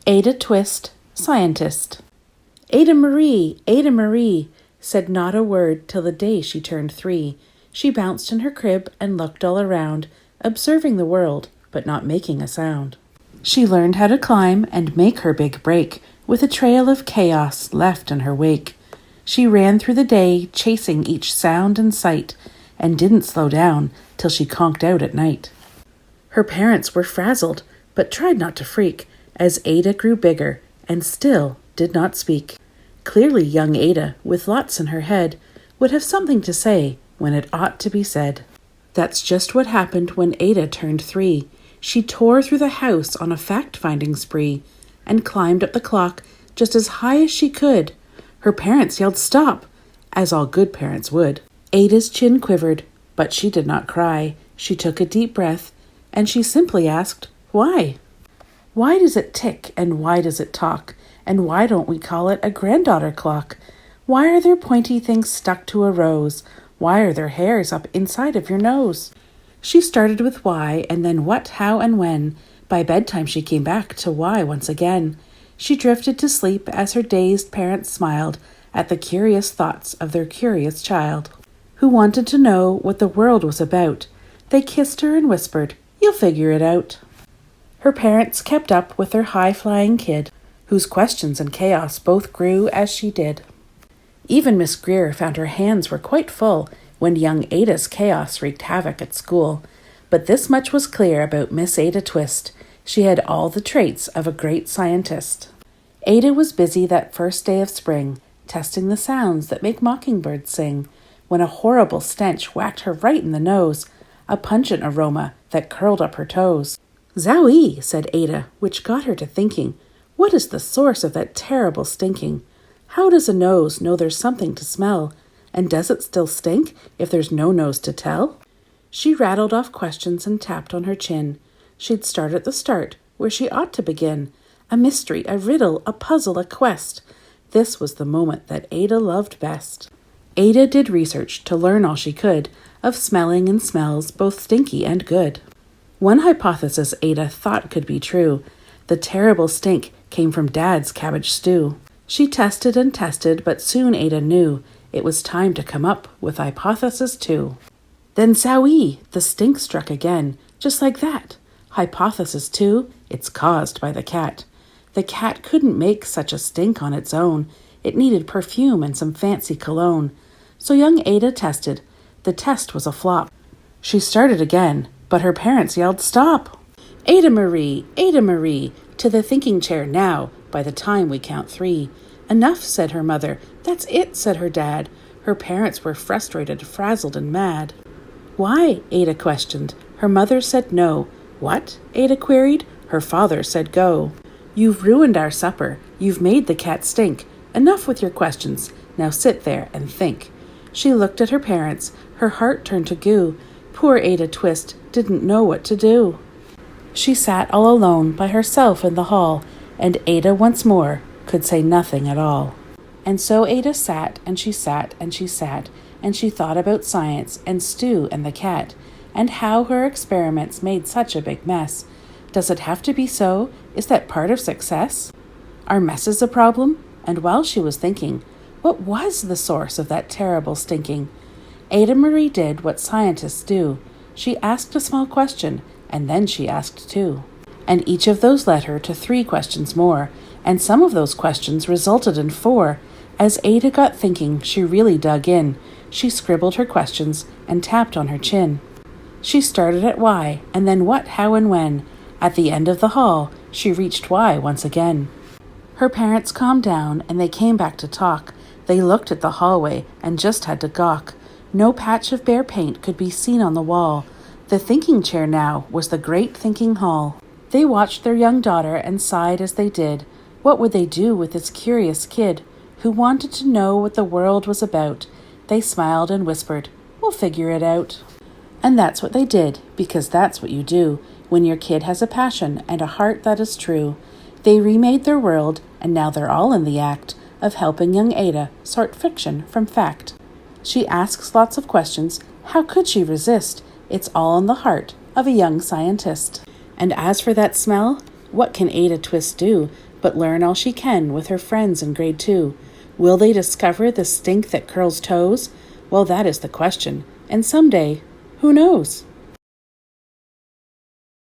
Ada Twist, Scientist. Ada Marie, said not a word till the day she turned 3. She bounced in her crib and looked all around, observing the world, but not making a sound. She learned how to climb and make her big break, with a trail of chaos left in her wake. She ran through the day, chasing each sound and sight, and didn't slow down till she conked out at night. Her parents were frazzled, but tried not to freak, as Ada grew bigger and still did not speak. Clearly young Ada, with lots in her head, would have something to say when it ought to be said. That's just what happened when Ada turned 3. She tore through the house on a fact-finding spree and climbed up the clock just as high as she could. Her parents yelled stop, as all good parents would. Ada's chin quivered, but she did not cry. She took a deep breath, and she simply asked, why? Why does it tick, and why does it talk? And why don't we call it a granddaughter clock? Why are there pointy things stuck to a rose? Why are there hairs up inside of your nose? She started with why, and then what, how, and when. By bedtime she came back to why once again. She drifted to sleep as her dazed parents smiled at the curious thoughts of their curious child, who wanted to know what the world was about. They kissed her and whispered, "You'll figure it out." Her parents kept up with their high-flying kid, whose questions and chaos both grew as she did. Even Miss Greer found her hands were quite full when young Ada's chaos wreaked havoc at school. But this much was clear about Miss Ada Twist. She had all the traits of a great scientist. Ada was busy that first day of spring, testing the sounds that make mockingbirds sing, when a horrible stench whacked her right in the nose, a pungent aroma that curled up her toes. "Zowie," said Ada, which got her to thinking, what is the source of that terrible stinking? How does a nose know there's something to smell? And does it still stink if there's no nose to tell? She rattled off questions and tapped on her chin. She'd start at the start, where she ought to begin. A mystery, a riddle, a puzzle, a quest. This was the moment that Ada loved best. Ada did research to learn all she could of smelling and smells, both stinky and good. One hypothesis Ada thought could be true. The terrible stink came from Dad's cabbage stew. She tested and tested, but soon Ada knew it was time to come up with hypothesis 2. Then zowie, the stink struck again, just like that. Hypothesis 2, it's caused by the cat. The cat couldn't make such a stink on its own. It needed perfume and some fancy cologne. So young Ada tested. The test was a flop. She started again, but her parents yelled, "Stop! Ada Marie, to the thinking chair now, by the time we count 3. Enough, said her mother. That's it, said her dad. Her parents were frustrated, frazzled, and mad. Why? Ada questioned. Her mother said no. What? Ada queried. Her father said go. You've ruined our supper. You've made the cat stink. Enough with your questions. Now sit there and think. She looked at her parents. Her heart turned to goo. Poor Ada Twist didn't know what to do. She sat all alone by herself in the hall, and Ada once more could say nothing at all. And so Ada sat, and she sat, and she sat, and she thought about science, and Stu and the cat, and how her experiments made such a big mess. Does it have to be so? Is that part of success? Are messes a problem? And while she was thinking, what was the source of that terrible stinking? Ada Marie did what scientists do. She asked a small question, and then she asked 2. And each of those led her to 3 questions more, and some of those questions resulted in 4. As Ada got thinking, she really dug in. She scribbled her questions and tapped on her chin. She started at why, and then what, how, and when. At the end of the hall, she reached why once again. Her parents calmed down, and they came back to talk. They looked at the hallway and just had to gawk. No patch of bare paint could be seen on the wall. The thinking chair now was the great thinking hall. They watched their young daughter and sighed as they did. What would they do with this curious kid who wanted to know what the world was about? They smiled and whispered, "We'll figure it out." And that's what they did, because that's what you do when your kid has a passion and a heart that is true. They remade their world, and now they're all in the act of helping young Ada sort fiction from fact. She asks lots of questions. How could she resist? It's all in the heart of a young scientist. And as for that smell, What can Ada Twist do but learn all she can with her friends in grade 2? Will they discover the stink that curls toes? Well, that is the question, and someday, who knows?